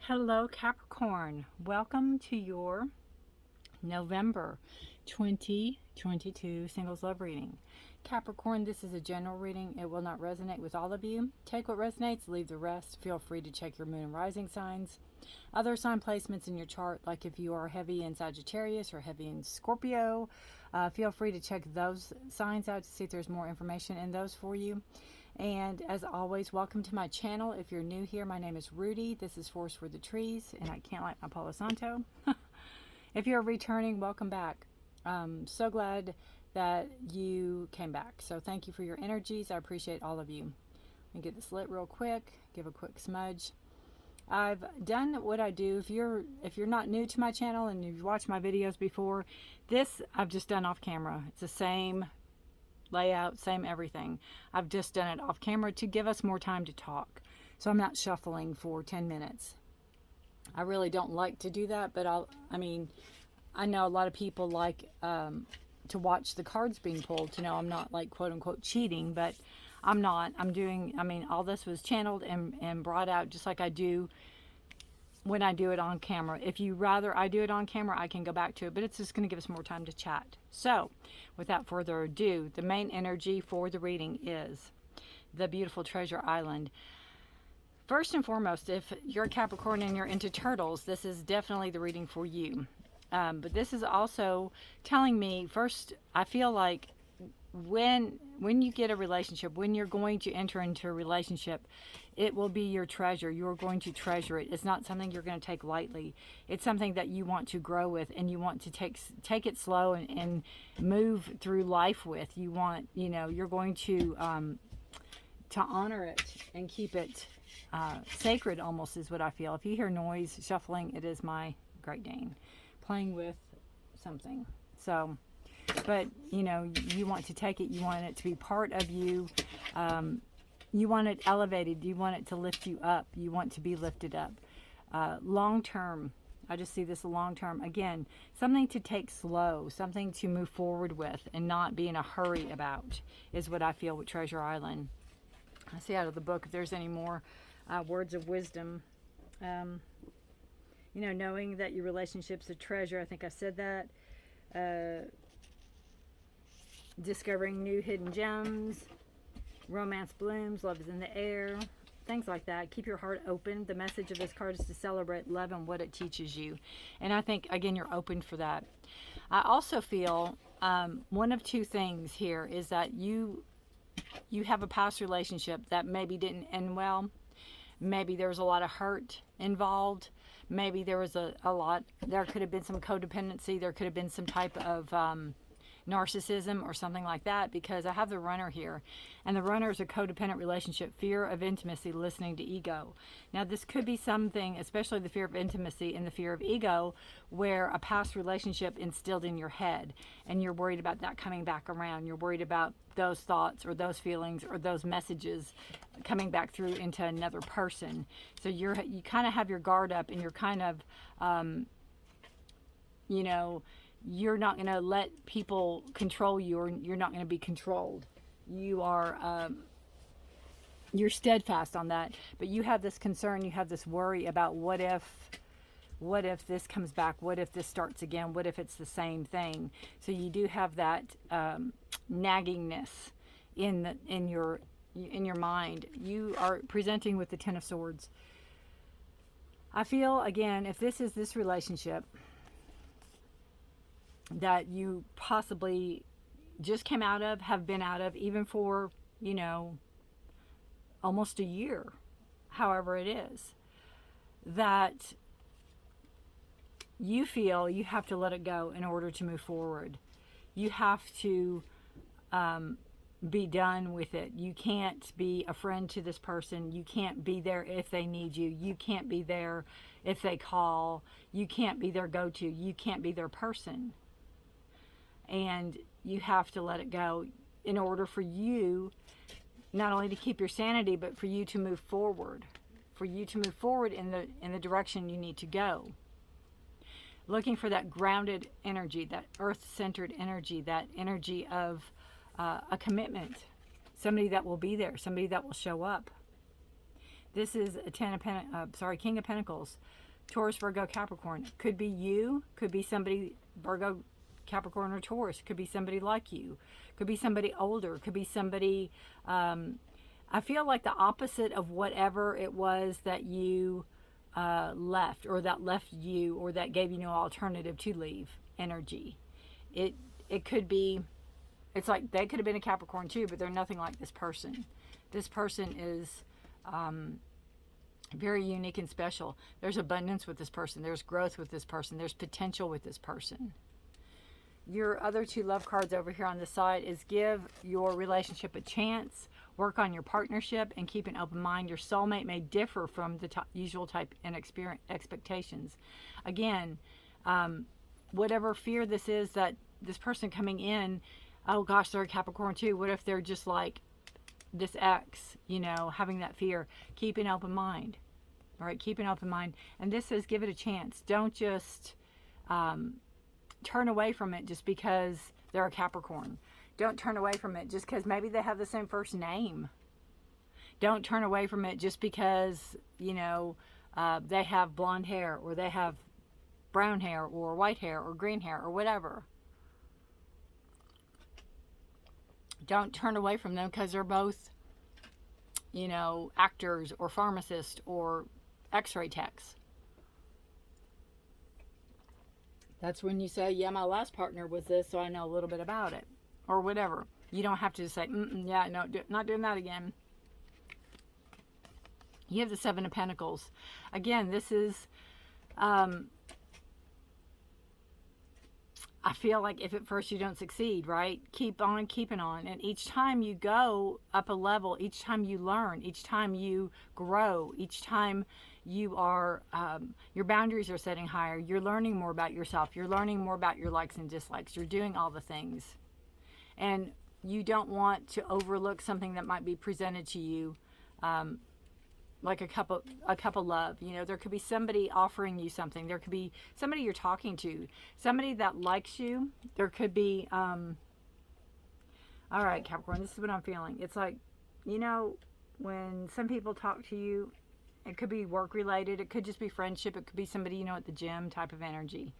Hello, Capricorn. Welcome to your November 2022 Singles Love Reading. Capricorn, this is a general reading. It will not resonate with all of you. Take what resonates, leave the rest. Feel free to check your moon and rising signs. Other sign placements in your chart, like if you are heavy in Sagittarius or heavy in Scorpio, feel free to check those signs out to see if there's more information in those for you. And as always, welcome to my channel. If you're new here, my name is Rudy. This is Force for the Trees, and I can't light my Palo Santo. If you're returning, welcome back. So glad that you came back. So thank you for your energies. I appreciate all of you. Let me get this lit real quick. Give a quick smudge. I've done what I do. If you're not new to my channel and you've watched my videos before, this I've just done off camera. It's the same layout, same everything. I've just done it off camera to give us more time to talk. So I'm not shuffling for 10 minutes. I really don't like to do that, but I know a lot of people like to watch the cards being pulled to know I'm not like quote unquote cheating, but I'm not. All this was channeled and brought out just like I do when I do it on camera. If you rather I do it on camera, I can go back to it, but it's just going to give us more time to chat. So without further ado, the main energy for the reading is the beautiful Treasure Island. First and foremost, if you're a Capricorn and you're into turtles, this is definitely the reading for you. But this is also telling me, first, I feel like when you get a relationship, when you're going to enter into a relationship, it will be your treasure. You're going to treasure it. It's not something you're going to take lightly. It's something that you want to grow with, and you want to take it slow and move through life with. You want, you're going to honor it and keep it sacred, almost, is what I feel. If you hear noise, shuffling, it is my Great Dane playing with something. So, but you want to take it, you want it to be part of you. You want it elevated, you want it to lift you up, you want to be lifted up. Long term, I just see this long term. Again, something to take slow, something to move forward with and not be in a hurry about, is what I feel with Treasure Island. I see out of the book if there's any more words of wisdom. Knowing that your relationship's a treasure. I think I said that. Discovering new hidden gems. Romance blooms. Love is in the air. Things like that. Keep your heart open. The message of this card is to celebrate love and what it teaches you. And I think, again, you're open for that. I also feel one of two things here is that you have a past relationship that maybe didn't end well. Maybe there was a lot of hurt involved. Maybe there was there could have been some codependency. There could have been some type of narcissism or something like that, because I have the Runner here, and the Runner is a codependent relationship, fear of intimacy, listening to ego. Now this could be something, especially the fear of intimacy and the fear of ego, where a past relationship instilled in your head and you're worried about that coming back around. You're worried about those thoughts or those feelings or those messages coming back through into another person. So you kind of have your guard up, and you're kind of you're not going to let people control you, or you're not going to be controlled. You are you're steadfast on that, but you have this concern, you have this worry about what if this comes back, what if this starts again, what if it's the same thing. So you do have that naggingness in your mind. You are presenting with the Ten of Swords. I feel, again, if this is this relationship that you possibly just came out of, have been out of, even for, almost a year, however it is, that you feel you have to let it go in order to move forward. You have to be done with it. You can't be a friend to this person. You can't be there if they need you. You can't be there if they call. You can't be their go-to. You can't be their person. And you have to let it go in order for you not only to keep your sanity, but for you to move forward. For you to move forward in the direction you need to go. Looking for that grounded energy, that earth-centered energy, that energy of a commitment. Somebody that will be there, somebody that will show up. This is a King of Pentacles. Taurus, Virgo, Capricorn. Could be you, could be somebody, Virgo, Capricorn, or Taurus. Could be somebody like you. Could be somebody older. Could be somebody, I feel like the opposite of whatever it was that you left, or that left you, or that gave you no alternative to leave energy. It could be, it's like they could have been a Capricorn too, but they're nothing like this person. This person is very unique and special. There's abundance with this person. There's growth with this person. There's potential with this person. Your other two love cards over here on the side is give your relationship a chance, work on your partnership, and keep an open mind. Your soulmate may differ from the usual type and expectations. Again, whatever fear this is that this person coming in, oh gosh, they're a Capricorn too. What if they're just like this ex, you know, having that fear? Keep an open mind. All right, keep an open mind. And this says give it a chance. Don't just turn away from it just because they're a Capricorn. Don't turn away from it just because maybe they have the same first name. Don't turn away from it just because, you know, they have blonde hair, or they have brown hair, or white hair, or green hair, or whatever. Don't turn away from them because they're both, you know, actors, or pharmacists, or x-ray techs. That's when you say, yeah, my last partner was this, so I know a little bit about it, or whatever. You don't have to just say, yeah, no, not doing that again. You have the Seven of Pentacles. Again, this is, I feel like if at first you don't succeed, right? Keep on keeping on. And each time you go up a level, each time you learn, each time you grow, each time you are, your boundaries are setting higher. You're learning more about yourself. You're learning more about your likes and dislikes. You're doing all the things. And you don't want to overlook something that might be presented to you, like a cup of love. You know, there could be somebody offering you something. There could be somebody you're talking to, somebody that likes you. There could be, all right, Capricorn, this is what I'm feeling. It's like, you know, when some people talk to you, it could be work related. It could just be friendship. It could be somebody, you know, at the gym type of energy.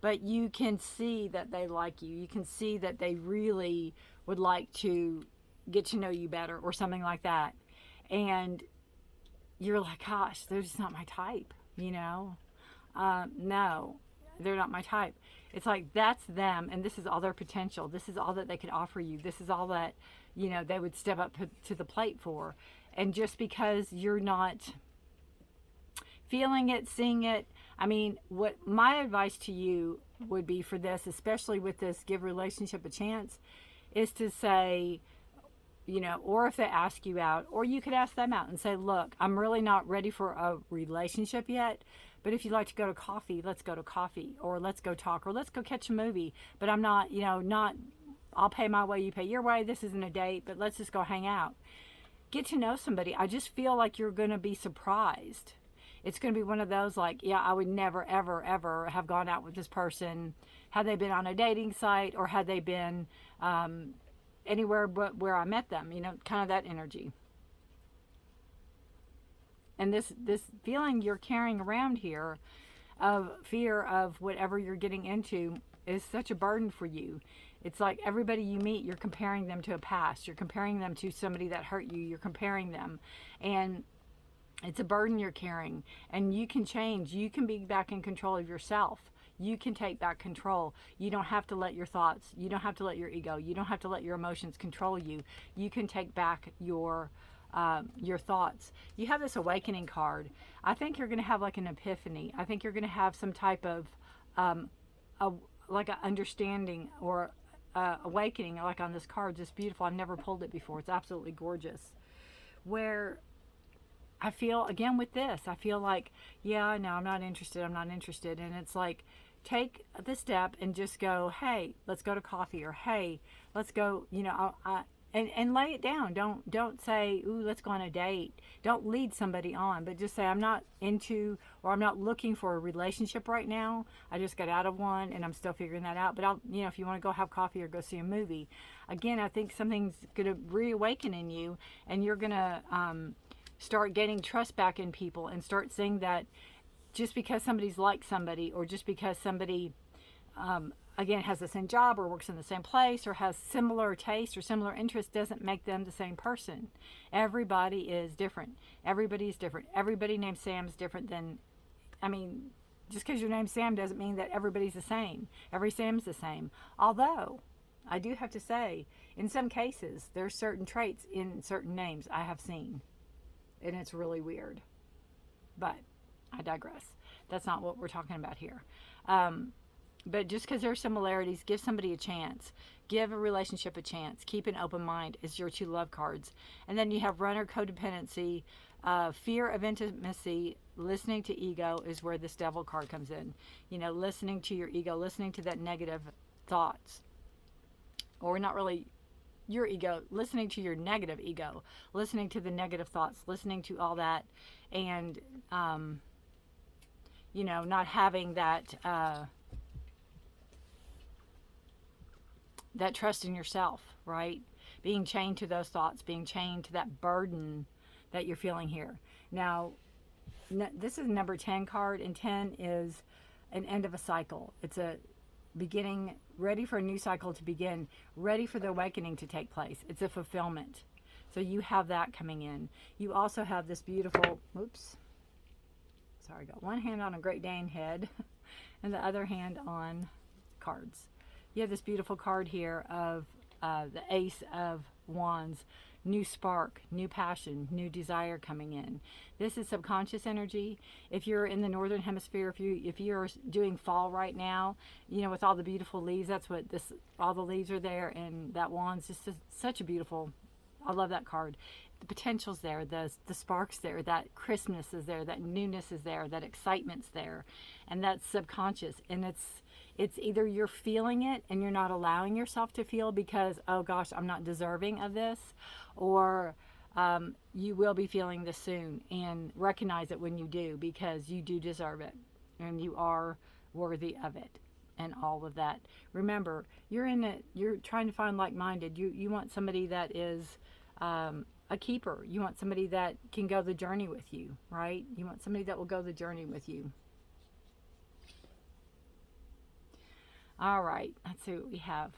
But you can see that they like you. You can see that they really would like to get to know you better, or something like that. And you're like, gosh, they're just not my type, you know? No, they're not my type. It's like, that's them, and this is all their potential. This is all that they could offer you. This is all that, you know, they would step up to the plate for. And just because you're not feeling it, seeing it, I mean, what my advice to you would be for this, especially with this give relationship a chance, is to say, you know, or if they ask you out, or you could ask them out and say, look, I'm really not ready for a relationship yet, but if you'd like to go to coffee, let's go to coffee, or let's go talk, or let's go catch a movie. But I'm not, you know, I'll pay my way, you pay your way. This isn't a date, but let's just go hang out. Get to know somebody. I just feel like you're going to be surprised. It's going to be one of those like, yeah, I would never, ever, ever have gone out with this person had they been on a dating site, or had they been anywhere but where I met them, you know, kind of that energy. And this feeling you're carrying around here of fear of whatever you're getting into is such a burden for you. It's like everybody you meet, you're comparing them to a past. You're comparing them to somebody that hurt you. You're comparing them. And it's a burden you're carrying. And you can change. You can be back in control of yourself. You can take back control. You don't have to let your thoughts, you don't have to let your ego, you don't have to let your emotions control you. You can take back your thoughts. You have this awakening card. I think you're going to have like an epiphany. I think you're going to have some type of like an understanding, or awakening, like on this card. Just beautiful. I've never pulled it before. It's absolutely gorgeous. Where I feel, again with this, I feel like, yeah, no, I'm not interested. And it's like, take the step and just go, hey, let's go to coffee, or hey, let's go, you know, and lay it down. Don't say, ooh, let's go on a date. Don't lead somebody on, but just say, I'm not into, or I'm not looking for a relationship right now. I just got out of one and I'm still figuring that out. But I'll, you know, if you want to go have coffee or go see a movie, again, I think something's going to reawaken in you, and you're going to start gaining trust back in people and start seeing that just because somebody's like somebody, or just because somebody, again, has the same job or works in the same place or has similar taste or similar interests, doesn't make them the same person. Everybody is different. Everybody is different. Everybody named Sam is different than, I mean, just because your name's Sam doesn't mean that everybody's the same. Every Sam's the same. Although, I do have to say, in some cases, there's certain traits in certain names I have seen. And it's really weird. But I digress. That's not what we're talking about here. But just because there are similarities, give somebody a chance. Give a relationship a chance. Keep an open mind is your 2 love cards. And then you have runner, codependency, fear of intimacy, listening to ego is where this devil card comes in. You know, listening to your ego, listening to that negative thoughts. Or not really your ego, listening to your negative ego, listening to the negative thoughts, listening to all that, and, you know, not having that, that trust in yourself, right? Being chained to those thoughts, being chained to that burden that you're feeling here. Now, this is number 10 card, and 10 is an end of a cycle. It's a beginning, ready for a new cycle to begin, ready for the awakening to take place. It's a fulfillment. So you have that coming in. You also have this beautiful, oops, sorry, I got one hand on a Great Dane head and the other hand on cards. You have this beautiful card here of the Ace of Wands, new spark, new passion, new desire coming in. This is subconscious energy. If you're in the northern hemisphere, if you're doing fall right now, you know, with all the beautiful leaves, that's what this, all the leaves are there, and that wand's just such a beautiful, I love that card. The potential's there, the spark's there, that crispness is there, that newness is there, that excitement's there, and that's subconscious. And it's either you're feeling it and you're not allowing yourself to feel because, oh gosh, I'm not deserving of this, or you will be feeling this soon, and recognize it when you do, because you do deserve it and you are worthy of it and all of that. Remember, you're in it, you're trying to find like-minded. You want somebody that is a keeper. You want somebody that can go the journey with you, right? You want somebody that will go the journey with you. All right, let's see what we have.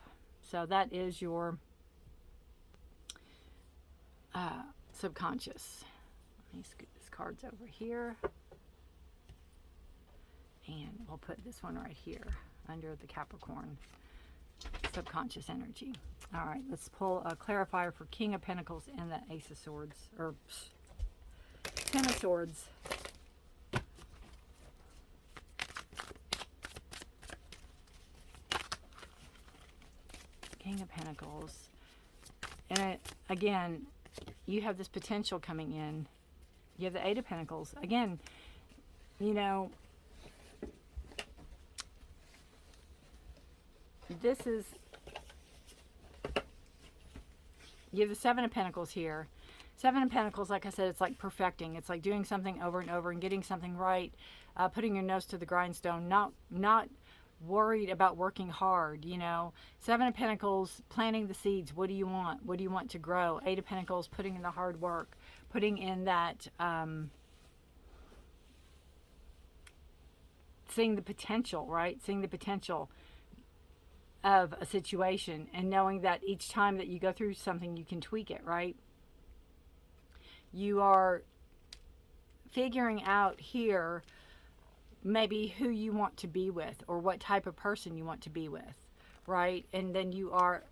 So that is your subconscious. Let me scoot this cards over here. And we'll put this one right here under the Capricorn subconscious energy. All right, let's pull a clarifier for King of Pentacles and the Ace of Swords, or Ten of Swords. King of Pentacles. And again, you have this potential coming in. You have the Eight of Pentacles. Again, you know, this is, you have the Seven of Pentacles here. Seven of Pentacles, like I said, it's like perfecting. It's like doing something over and over and getting something right, putting your nose to the grindstone, not worried about working hard, you know. Seven of Pentacles, planting the seeds. What do you want? What do you want to grow? Eight of Pentacles, putting in the hard work, putting in that, seeing the potential, right? Seeing the potential of a situation and knowing that each time that you go through something, you can tweak it, right? You are figuring out here maybe who you want to be with or what type of person you want to be with, right? And then you are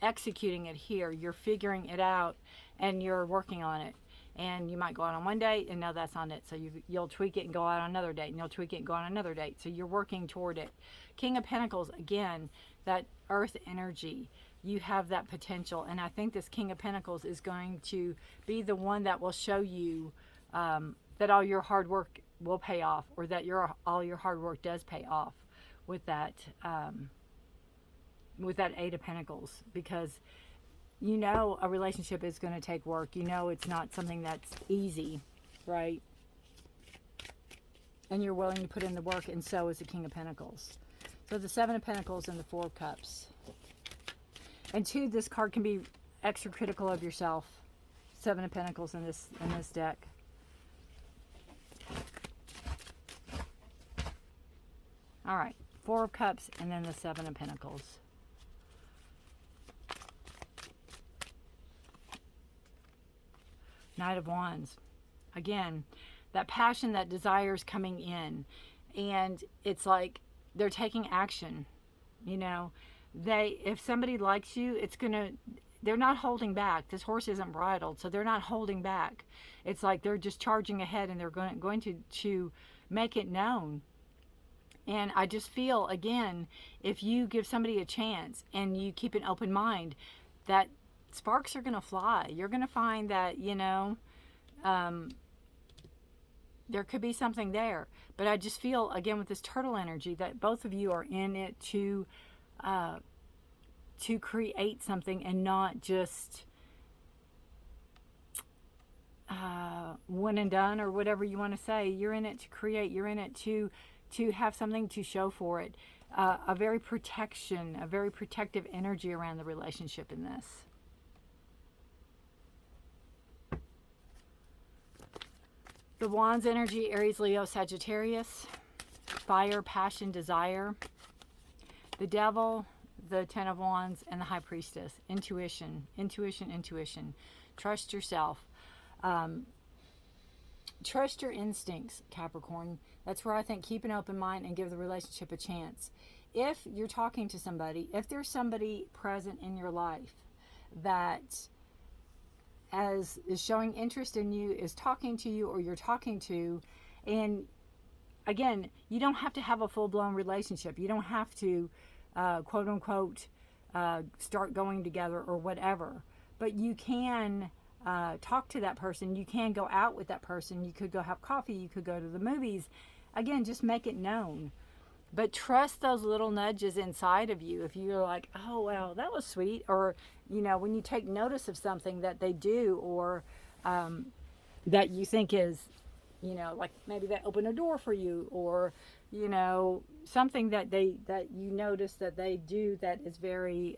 executing it here. You're figuring it out and you're working on it. And you might go out on one date and no, that's not it. So you'll tweak it and go out on another date, and you'll tweak it and go on another date. So you're working toward it. King of Pentacles, again, that earth energy. You have that potential. And I think this King of Pentacles is going to be the one that will show you that all your hard work will pay off, or that all your hard work does pay off with that Eight of Pentacles, because you know a relationship is going to take work. You know it's not something that's easy, right? And you're willing to put in the work, and so is the King of Pentacles. So the Seven of Pentacles and the Four of Cups. And two, this card can be extra critical of yourself. Seven of Pentacles in this deck. All right, Four of Cups, and then the Seven of Pentacles. Knight of Wands. Again, that passion, that desire is coming in. And it's like they're taking action. You know, if somebody likes you, they're not holding back. This horse isn't bridled, so they're not holding back. It's like they're just charging ahead, and they're going to make it known. And I just feel, again, if you give somebody a chance and you keep an open mind, that sparks are going to fly. You're going to find that, there could be something there. But I just feel, again, with this turtle energy, that both of you are in it to create something, and not just one and done, or whatever you want to say. You're in it to create. You're in it to have something to show for it. A very protective energy around the relationship in this. The Wands energy, Aries, Leo, Sagittarius. Fire, passion, desire. The Devil, the Ten of Wands, and the High Priestess. Intuition. Trust yourself. Trust your instincts, Capricorn. That's where I think keep an open mind and give the relationship a chance. If you're talking to somebody, if there's somebody present in your life that is showing interest in you, is talking to you, or you're talking to, and again, you don't have to have a full-blown relationship. You don't have to, quote unquote, start going together or whatever. But you can talk to that person. You can go out with that person. You could go have coffee. You could go to the movies. Again, just make it known. But trust those little nudges inside of you. If you're like, oh, well, that was sweet. Or, when you take notice of something that they do, or that you think is, like maybe they open a door for you, or, something that you notice that they do that is very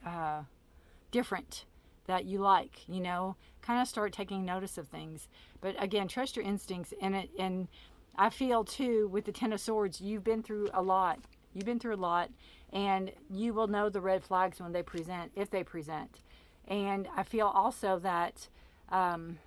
different, that you like, kind of start taking notice of things. But again, trust your instincts. And I feel too, with the Ten of Swords, you've been through a lot, and you will know the red flags when they present, if they present. And I feel also that, and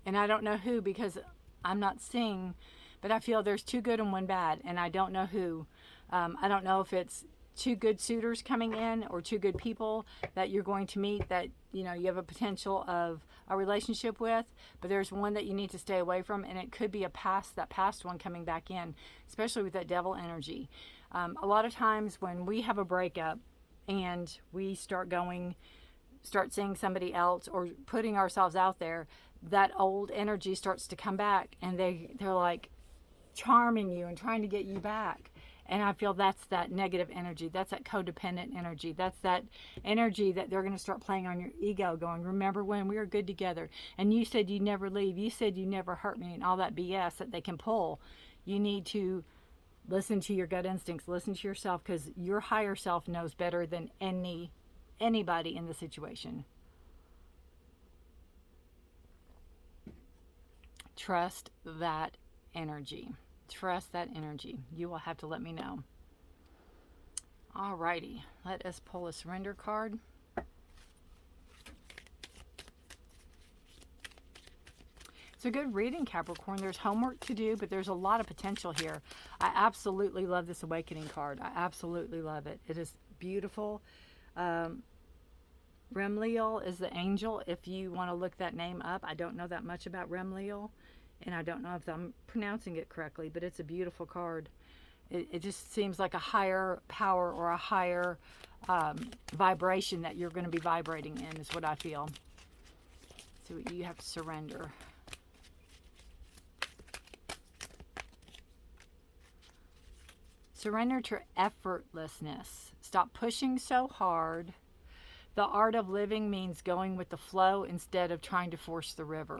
I don't know who, because I'm not seeing, but I feel there's two good and one bad, and I don't know who. I don't know if it's two good suitors coming in, or two good people that you're going to meet that you have a potential of a relationship with, but there's one that you need to stay away from, and it could be that past one coming back in, especially with that Devil energy. A lot of times when we have a breakup and we start seeing somebody else or putting ourselves out there, that old energy starts to come back, and they're like charming you and trying to get you back. And I feel that's that negative energy. That's that codependent energy. That's that energy that they're going to start playing on your ego, going, remember when we were good together, and you said you'd never leave, you said you never hurt me, and all that BS that they can pull. You need to listen to your gut instincts, listen to yourself, because your higher self knows better than anybody in the situation. Trust that energy. Trust that energy. You will have to let me know. Alrighty, let us pull a surrender card. It's a good reading, Capricorn. There's homework to do, but there's a lot of potential here. I absolutely love this awakening card. I absolutely love it. It is beautiful. Remliel is the angel, if you want to look that name up. I don't know that much about Remliel, and I don't know if I'm pronouncing it correctly, but it's a beautiful card. It just seems like a higher power, or a higher vibration that you're going to be vibrating in, is what I feel. So you have to surrender. Surrender to effortlessness. Stop pushing so hard. The art of living means going with the flow instead of trying to force the river.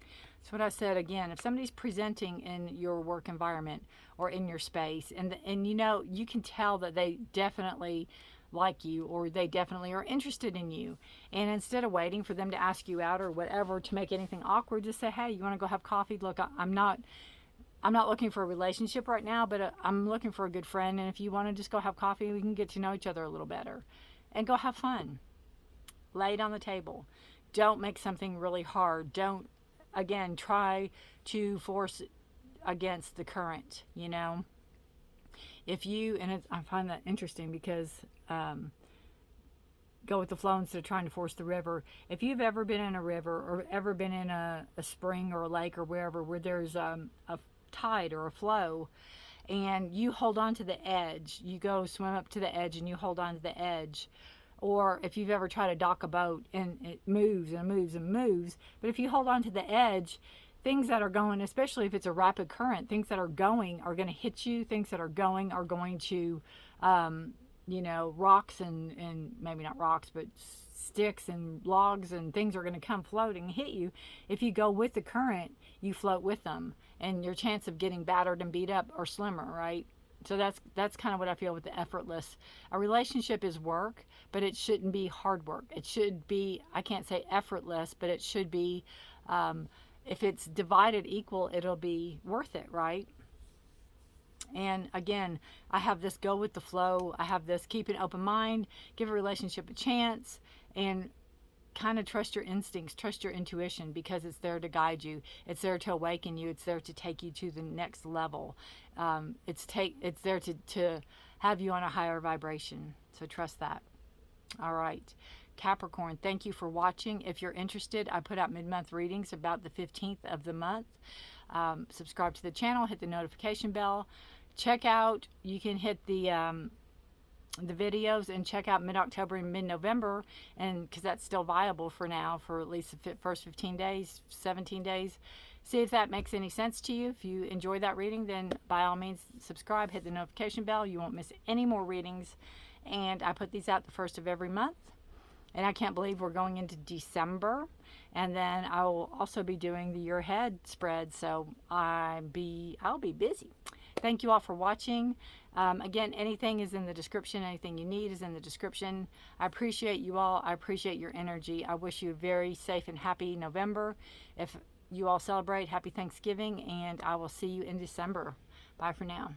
That's what I said again. If somebody's presenting in your work environment or in your space, and you can tell that they definitely like you, or they definitely are interested in you. And instead of waiting for them to ask you out or whatever to make anything awkward, just say, hey, you want to go have coffee? Look, I'm not looking for a relationship right now, but I'm looking for a good friend. And if you want to just go have coffee, we can get to know each other a little better and go have fun. Lay it on the table. Don't make something really hard. Don't, again, try to force against the current, you know. If you, and I find that interesting because go with the flow instead of trying to force the river. If you've ever been in a river or ever been in a spring or a lake or wherever where there's a tide or a flow, and you hold on to the edge, you go swim up to the edge and you hold on to the edge. Or if you've ever tried to dock a boat and it moves and moves and moves, but if you hold on to the edge, things that are going, especially if it's a rapid current, things that are going are going to hit you. Things that are going to, you know, rocks and maybe not rocks, but sticks and logs and things are going to come floating and hit you. If you go with the current, you float with them, and your chance of getting battered and beat up are slimmer, right? So that's kind of what I feel with the effortless. A relationship is work, but it shouldn't be hard work. It should be, I can't say effortless, but it should be, if it's divided equal, it'll be worth it, right? And again, I have this go with the flow. I have this keep an open mind, give a relationship a chance, and kind of trust your instincts, trust your intuition, because it's there to guide you. It's there to awaken you. It's there to take you to the next level. It's there to have you on a higher vibration. So trust that. All right. Capricorn, thank you for watching. If you're interested, I put out mid-month readings about the 15th of the month. Subscribe to the channel, hit the notification bell. Check out, you can hit the videos and check out mid-October and mid-November, and because that's still viable for now, for at least the first 15 days, 17 days. See if that makes any sense to you. If you enjoy that reading, then by all means subscribe, hit the notification bell. You won't miss any more readings. And I put these out the first of every month. And I can't believe we're going into December. And then I will also be doing the year ahead spread. So I'll be busy. Thank you all for watching. Again, anything is in the description. Anything you need is in the description. I appreciate you all. I appreciate your energy. I wish you a very safe and happy November. If you all celebrate, happy Thanksgiving. And I will see you in December. Bye for now.